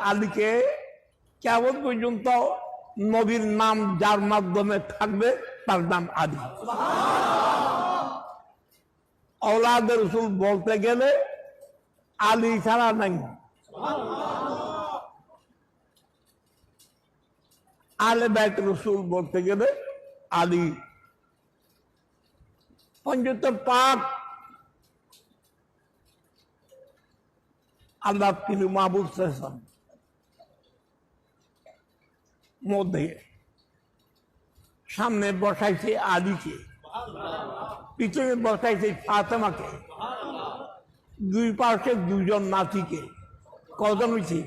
আলীকে কেমন পর্যন্ত নবীর নাম যার মাধ্যমে থাকবে তার নাম আলী। औलाद रसूल बोलते गले आली छाड़ा नहीं, आले बैत रसूल बोलते गले आली। पंचतर पाक अल्लाह की महबूब से मध्य सामने बसाइছে आलीকে, পিছনে বসাইছে ফাতেমাকে, দুই পাশে দুজন নাতিকে। কজন হয়েছে?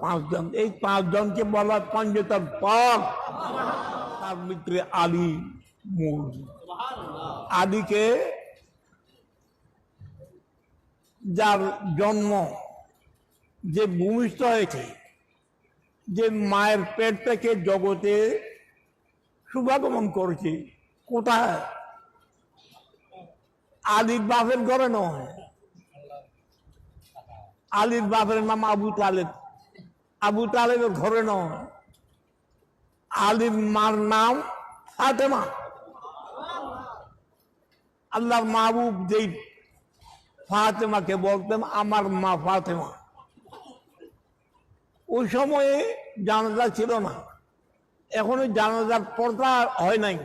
5 জন। এই 5 জনকে বলা পঞ্চতর পাক, তার ভিতরে আলী মূল। আলীকে যার জন্ম, যে ভূমিষ্ঠ হয়েছে, যে মায়ের পেট থেকে জগতে শুভাগমন করেছে, কোথায়? আলীর বাপের ঘরে নয়। আলীর বাপের নাম আবু তালেব, আবু তালেবের ঘরে নয়। আলীর মার নাম ফাতেমা। আল্লাহর মাহবুব যেই ফাতেমাকে বলতেন আমার মা ফাতেমা, ওই সময়ে জানাজা ছিল না। এখনো জানাজার পর্দা হয় নাই,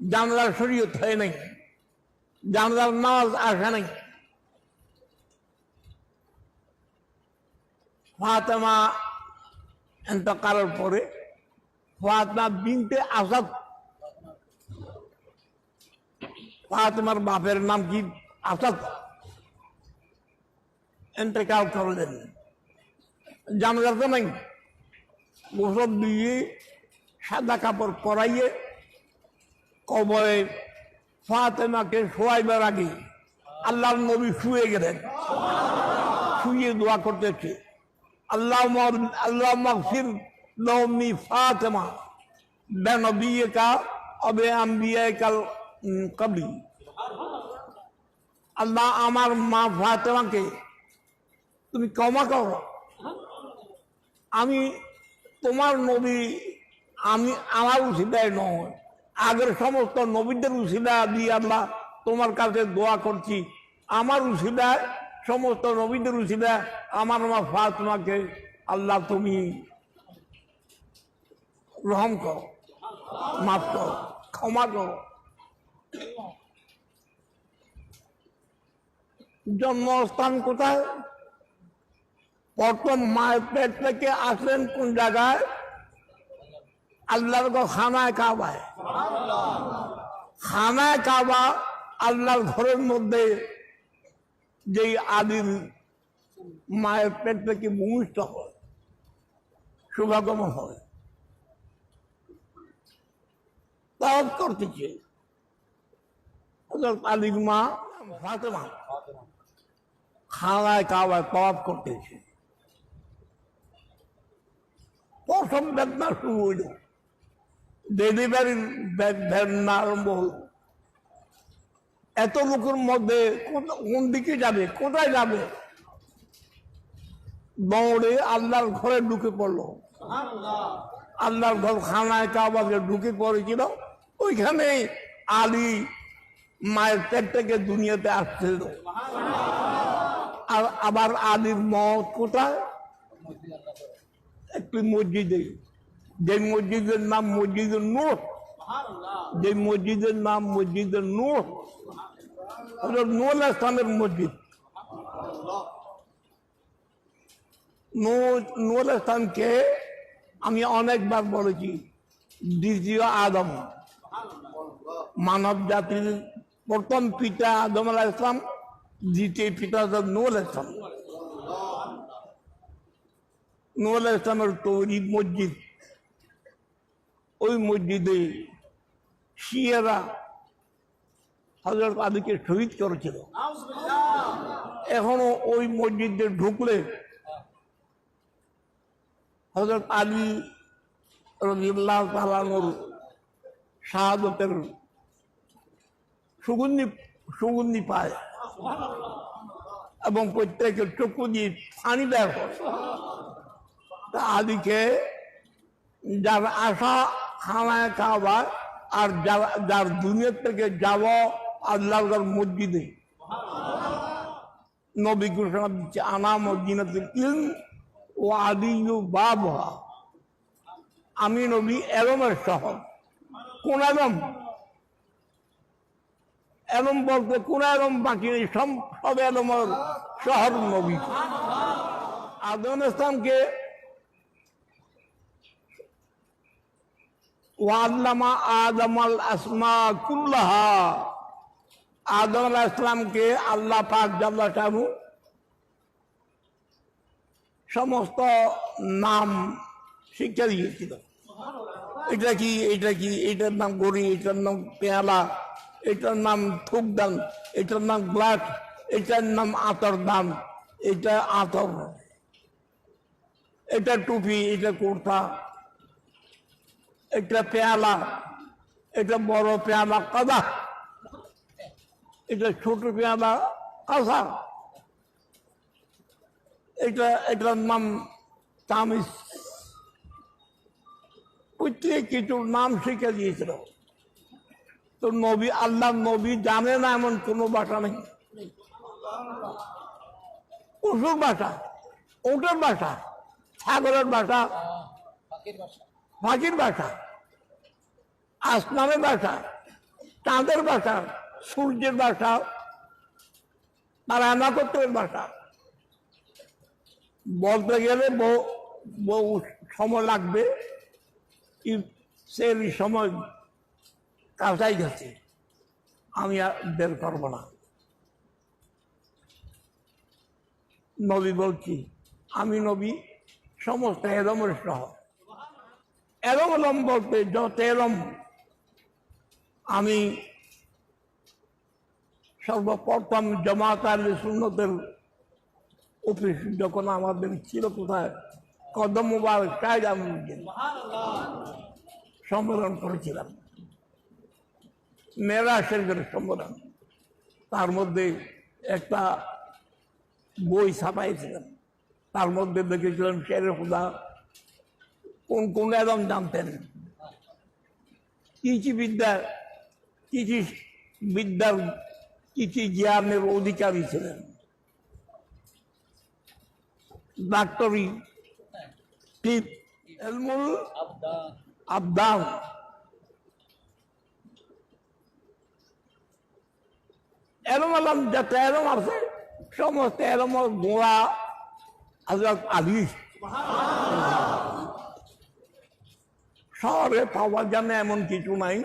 জানাজার শরীয়ত হয় নাই, জানাজার নামাজ আসে নাই। ফাতেমা ইন্তেকালের পরে ফাতেমা বিনতে আসাদ, ফাতেমার বাপের নাম কি? আসাদ। ইন্তেকাল করলেন, জানাজা তো নাই। গোসল দিয়ে সাদা কাপড় পরাইয়ে কবরে ফাতেমাকে শোয়াইবার আগে আল্লাহর নবী শুয়ে গেলেন। শুয়ে দোয়া করতেছে, আল্লাহ মাগফির লাউম্মি ফাতেমা বিনবিয়িকা আবে আম্বিয়াকাল কবলি। আল্লাহ আমার মা ফাতেমাকে তুমি ক্ষমা করো, আমি তোমার নবী, আমি আমার উসিলায় নয়, আগের সমস্ত নবীদের উসিলা দিয়ে আল্লাহ তোমার কাছে দোয়া করছি, আমার উসিলায়, সমস্ত নবীদের উসিলা আমার মা ফাতেমাকে আল্লাহ তুমি রহম করো, মাফ করো, ক্ষমা করো। জন্মস্থান কোথায়? প্রথম মায়ের পেট থেকে আসলেন কোন জায়গায়? আল্লাহর খানায় কাবায়। খানায় কাবা আল্লাহর ঘরের মধ্যে যেই আদির মায়ের পেট থেকে ভূমিষ্ঠ হয়, শুভাগমন হয়, তাওয়াফ করতেছে আলীর মা ফাতেমা, খানায় কাবায় তাওয়াফ করতেছে। প্রথম বেদনা শুরু হইল, ডেলিভারির বেদনা আরম্ভ হল। এত লোকের মধ্যে কোন দিকে যাবে, কোথায় যাবে? দৌড়ে আল্লাহর ঘরে ঢুকে পড়লো। আল্লাহর ঘর খানায় কাবাকে ঢুকে পড়েছিল। ওইখানে আলী মায়ের পেট থেকে দুনিয়াতে আসছিল। আর আবার আলীর মত কোথায়? একটি মসজিদে, যে মসজিদের নাম মসজিদুন নূর, যে মসজিদের নাম মসজিদুন নূর, নূর ইসলামের মসজিদ। নূর ইসলামকে আমি অনেকবার বলেছি দ্বিতীয় আদম, মানব জাতির প্রথম পিতা আদম আলাইহিস সালাম, দ্বিতীয় পিতা নূর ইসলাম। নূর ইসলামের তৈরি মসজিদ, ওই মসজিদে শিয়ারা হযরত আলীকে শহীদ করেছিল। এখনো ওই মসজিদে ঢুকলে হযরত আলী রাদিয়াল্লাহু তাআলা আনহুর শাহাদাতের সুগন্ধি পায়। এবং প্রত্যেকের চক্ষু দিয়ে পানি বের হয়। তা আলীকে যার আশা খানায় খাওয়া আর যার দুনিয়া থেকে যাওয়া আল্লাহর মসজিদে, নবী ঘোষণা দিচ্ছে আনা মদিনাতুল ইলম ও আদিয়ু বাবহা, আমি নবী এলমের শহর। কোন এলম? এলম বলতে কোন এলম বাকি নেই, সব এলমের শহর নবী। আদম ইসলামকে ওয়াল্লামা আদমাল আসমা কুল্লাহা, আদম আলাইহিস সালামকে আল্লাহ পাক জাল্লা শানহু সমস্ত নাম শিক্ষা দিয়েছিল। এটা কি, এটা কি, এটার নাম গড়ি, এটার নাম পেয়ালা, এটার নাম থুকদান, এটার নাম গ্লাস, এটার নাম আতর দান, এটা আতর, এটা টুপি, এটা কুর্তা, এটা পেয়ালা, এটা বড় পেয়ালা কাদা, এটা ছোট পেয়ালা কাঁসা, এটার নাম তামিজ। প্রত্যেক কিছুর নাম শিখে দিয়েছিল। তো নবী, আল্লাহ নবী জানে না এমন কোনো ভাষা নেই। পশুর ভাষা, ওটার ভাষা, ছাগলের ভাষা, পাখির ভাষা, আসমানের ভাষা, চাঁদের ভাষা, সূর্যের ভাষা, তারা নক্ষত্রের ভাষা। বলতে গেলে বহু সময় লাগবে, সেই সময় কাছাই গেছে, আমি আর বের করবো না। নবী বলছি আমি নবী সমস্ত এলমের শহর। এলম বলতে যত এলম, আমি সর্বপ্রথম জামাত আহলে সুন্নতের অফিস যখন আমাদের ছিল কোথায়, কদম মুবারক শাহেদ আমিন সম্মেলন করেছিলাম, মেরা শরীফের সম্মেলন। তার মধ্যে একটা বই ছাপাইছিলাম, তার মধ্যে দেখেছিলাম শেরে খুদা কোন কোন একদম জানতেন, কিছু বিদ্যার কিছু জ্ঞানের অধিকারী ছিলেন। ডাক্তারি এলমুল আবদান, এরম আলম যত এরম আছে সমস্ত এরম গোড়া হযরত আলী। শহরে পাওয়া জানে এমন কিছু নাই,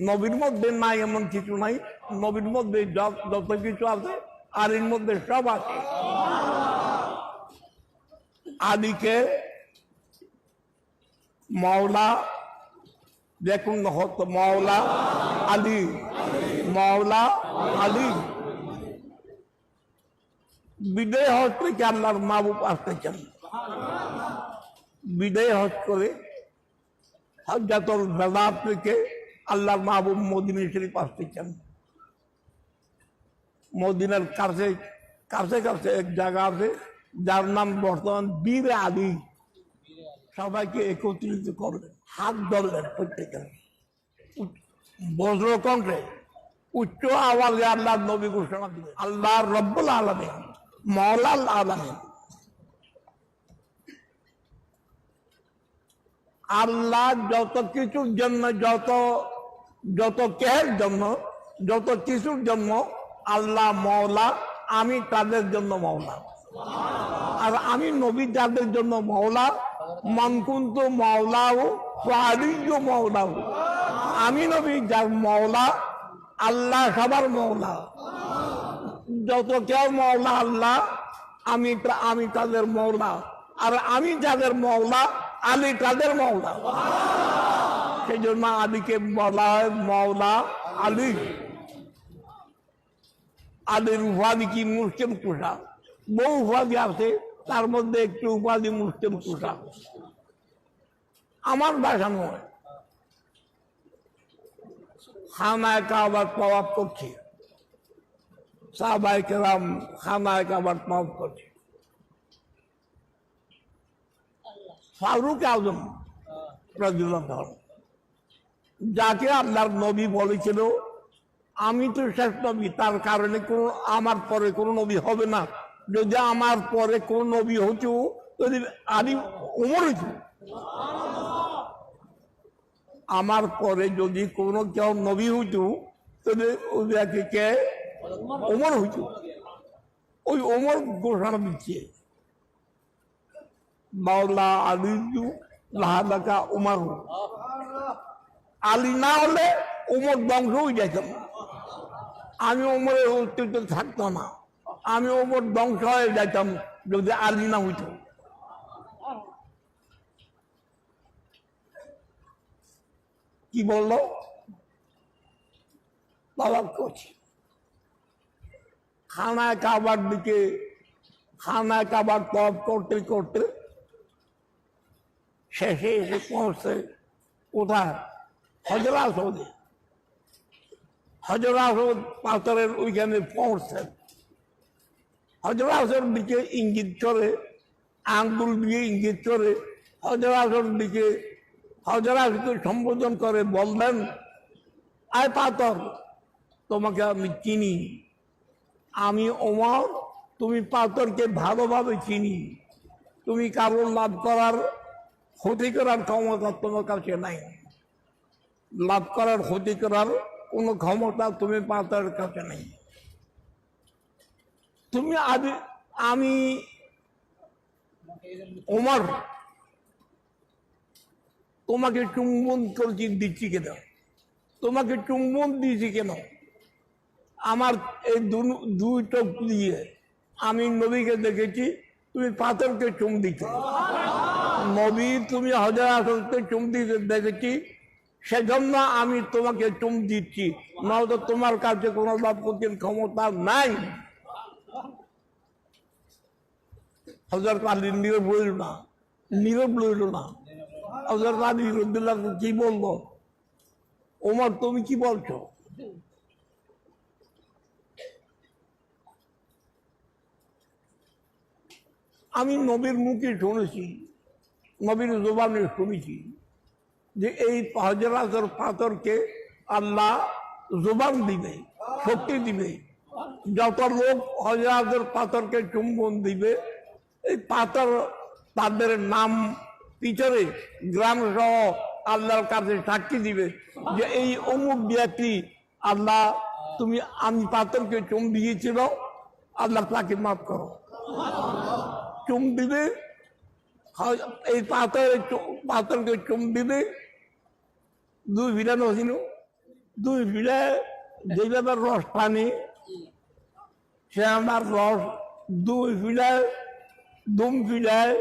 নবীর মধ্যে নাই এমন কিছু নাই। নবীর মধ্যে যত কিছু আছে আলীর মধ্যে সব আছে। আলীকে মাওলা, দেখুন হতো মাওলা আলী, মাওলা আলী। বিদায় হজ থেকে আল্লাহর মাহবুব আসতেছেন, বিদায় হজ করে হজ্জাতুল বাদা থেকে আল্লাহর মাহবুব মদিনা শরীফ আসতেছেন। মদিনার কাছে কাছে কাছে এক জায়গা আছে যার নাম বর্তমান বীর আলী। সবাইকে একত্রিত করলেন, হাত ধরলেন প্রত্যেকের, বজ্র কণ্ঠে উচ্চ আওয়াজে আল্লাহ নবী ঘোষণা দিলেন, আল্লাহ রব্বুল আলামিন, মাওলাল আলামিন, আল্লাহ যত কিছুর জন্য, যত কেহের জন্য, যত কিছুর জন্য আল্লাহ মাওলা, আমি তাদের জন্য মাওলা। আর আমি নবী যাদের জন্য মাওলা, মান কুনতু মাওলাহু ফাআলিয়্যু মাওলাহু, আমি নবী যার মাওলা, আল্লাহ সবার মাওলা। যত কেউ মাওলা আল্লাহ, আমি তাদের মাওলা। আর আমি যাদের মাওলা, আলী তাদের মাওলা। সেই জন্য আলীকে বলা হয় মাওলা আলী। আলীর উপাধি কি? মুসলিম কুষা। বহু উপাধি আছে, তার মধ্যে একটি উপাধি মুসলিম কুষা। আমার ভাষা নয়। খানায় কাবার তওয়াফ করছি, সাহাবায়ে কেরাম খানায় কাবা তওয়াফ করছে। ফারুক আজম রাদিয়াল্লাহু আনহু, যাকে আল্লাহর নবী বলেছিল আমি তো শেষ নবী, তার কারণে কোনো আমার পরে কোনো নবী হবে না, যদি আমার পরে কোন নবী হতো যদি আলী ওমর হইতো, আমার পরে যদি কোনো কেউ নবী হইতো তাহলে ওই ব্যক্তিকে ওমর হইতো। ওই ওমর ঘোষণা দিচ্ছে মাওলা আলী লাহাদাকা উমার, আলী না হলে ওমর ধ্বংস হয়ে যেতাম, আমি ওমরের অস্তিত্ব থাকতো না, আমি ওমর ধ্বংস হয়ে যেতাম যদি আলী না হইতো। কি বললো বাবা করছি, খানায় কাবার দিকে, খানায় কাবার তওয়াফ করতে করতে শেষে এসে পৌঁছতে কোথায়? হজর আসওয়াদে। হজর আসওয়াদ পাথরের ওইখানে পৌঁছছেন। হজর আসওয়াদের দিকে ইঙ্গিত করে, আঙ্গুল দিয়ে ইঙ্গিত করে হজর আসওয়াদের দিকে, হজর আসওয়াদকে সম্বোধন করে বললেন, আয় পাথর, তোমাকে আমি চিনি, আমি ওমর, তুমি পাথরকে ভালোভাবে চিনি, তুমি কারোর লাভ করার ক্ষতি করার ক্ষমতা তোমার কাছে নাই, লাভ করার ক্ষতি করার কোনো ক্ষমতা তুমি পাথরের কাছে নেই। তুমি আমি ওমর তোমাকে চুম্বন করছি দিচ্ছি কেন, তোমাকে চুম্বন দিয়েছি কেন? আমার এই দুই চোখ দিয়ে আমি নবীকে দেখেছি তুমি পাথরকে চুম দিচ্ছ, নবী তুমি হজর আসওয়াদকে চুম দিতে দেখেছি, সেজন্য আমি তোমাকে চুম দিচ্ছি, নয়তো তোমার কাছে কোনো লাভ করতে ক্ষমতা নাই। হযরত আলী নীরব রইল না, নীরব রইল না। হযরত আলী রাদিয়াল্লাহু আনহু কি বলবো, ওমর তুমি কি বলছো? আমি নবীর মুখে শুনেছি, নবীর জবানে শুনেছি যে এই হজর আসওয়াদ পাথরকে আল্লাহ জবান দিবে, শক্তি দিবে। যত লোক হজর আসওয়াদ পাথরকে চুম্বন দিবে, এই পাথর তাদের নাম পিছনে গ্রাম সহ আল্লাহর কাছে সাক্ষী দিবে যে এই অমুক ব্যক্তি, আল্লাহ তুমি আমি পাথরকে চুম দিয়েছিল, আল্লাহ তাকে মাফ করো। চুম দিবে, এই পাথরকে চুম দিবে, দুই ভিড়া নছিল, দুই ভিড়া যেভাবে রস পানি, সে আমার রস দুই ভিড়ায় দুম ভিড়ায়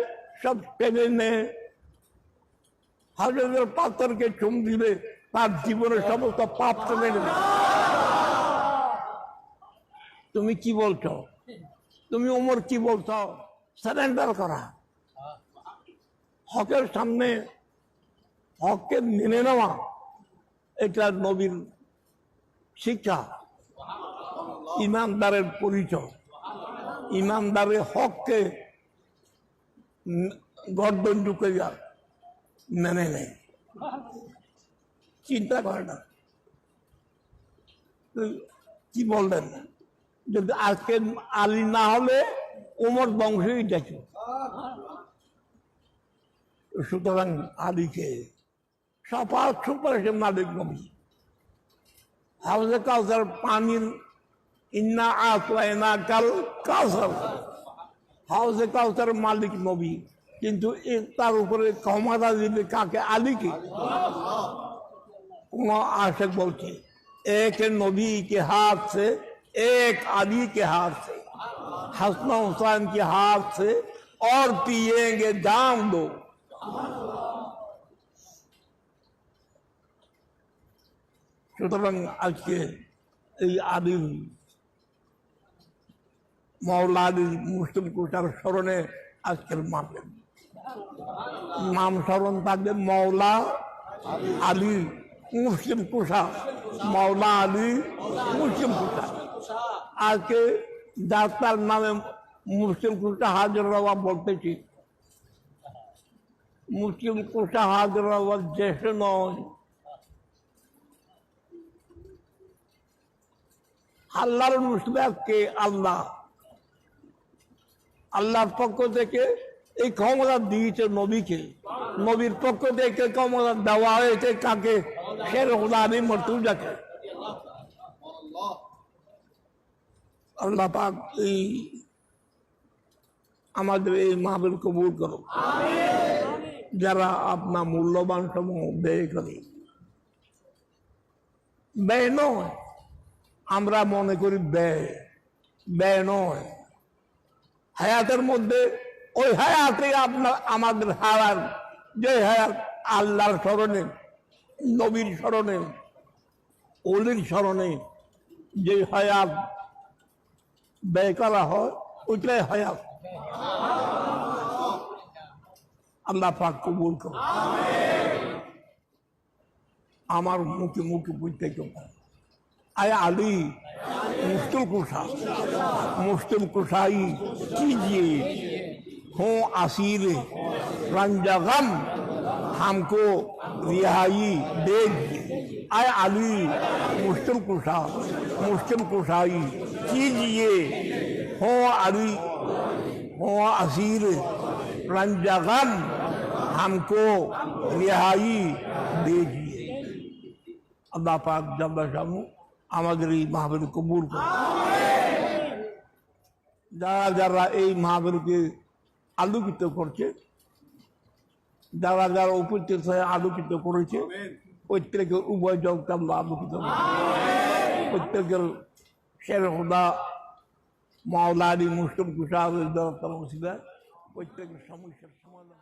সব টেনে নে হজরতের পাথরকে চুম দিবে, তার জীবনের সমস্ত পাপ টেনে নেবে। তুমি কি বলছো? তুমি ওমর কি বলছো? সারেন্ডার করা, হকের সামনে হককে মেনে নেওয়া, এটা নবীর শিক্ষা, ইমানদারের পরিচয়। ইমানদারের হককে গর্দন ঢুকে যায়, মেনে নেয়, চিন্তা করে না। কি বললেন, যদি আজকে আলী না হলে ওমর বংশই দেখে। সুতরাং আলীকে সপাত সুপারিশের মালিক নবী, হাউজে কাউসার পানির, ইন্না আতওয়াইনা কাল কাউসার, হাউজে কাউসার মালিক নবী, কিন্তু তার উপরে ক্ষমতা দিবে কাকে? আলীকে। কোন आशिक বলছে एक नबी के हाथ से, एक अली के हाथ से, हसन हुसैन के हाथ से और पिएंगे जाम दो। সুতরাং আজকে এই আলীর, মাওলা আলীর মুসলিম কোষার স্মরণে আজকের মাহফিল, নাম স্মরণ থাকবে মাওলা আলী মুসলিম কোষা, মাওলা আলী মুসলিম কোষা। আজকে ডাক্তার নামে মুসলিম কুষ্টা হাজার বাবা বলতেছি, মুসলিম কুষ্টা হাজার বাবা দেশে নয়, আল্লাহর মুসলিমকে আল্লাহ আল্লাহর পক্ষ থেকে এই ক্ষমতা দিয়েছে নবীকে, নবীর পক্ষ থেকে ক্ষমতা দেওয়া হয়েছে কাকে? শের হুদানি মর্তুজাকে। আল্লাহ পাক এই আমাদের এই মাহফিল কবুল করো, যারা আপনার মূল্যবান সমূহ ব্যয় করে। ব্যয় নয়, আমরা মনে করি ব্যয়, ব্যয় নয়। হায়াতের মধ্যে ওই হায়াতে আপনার আমাদের হায়াত, যে হায়াত আল্লাহর স্মরণে, নবীর স্মরণে, ওলির স্মরণে যে হায়াত ব্যয় করা হয়, ওইটাই হায়াত। আল্লাহ পাক কবুল করো। আমার মুখে মুখে বুঝতে কেউ आय अली मुश्किल कुशाई कीजिए, हो असीर रंजगम हमको रिहाई दे दीजिए। आय अली मुश्किल कुशाई कीजिए, हो अली हो असीर रंजगम हमको रिहाई दे दीजिए। अल्लाह पाक जल्ल शानु আমাদের এই মাহফিল কবুল করে। যারা যারা এই মাহফিলকে আলোকিত করছে, যারা যারা উপস্থিত হয়ে আলোকিত করেছে, প্রত্যেকের উভয় জগৎ আল্লাহ আলোকিত করে। প্রত্যেকের শের হুদা মাওলা আলী মুসলিম কুশাহের দ্বারা প্রত্যেকের সমস্যার সমাধান।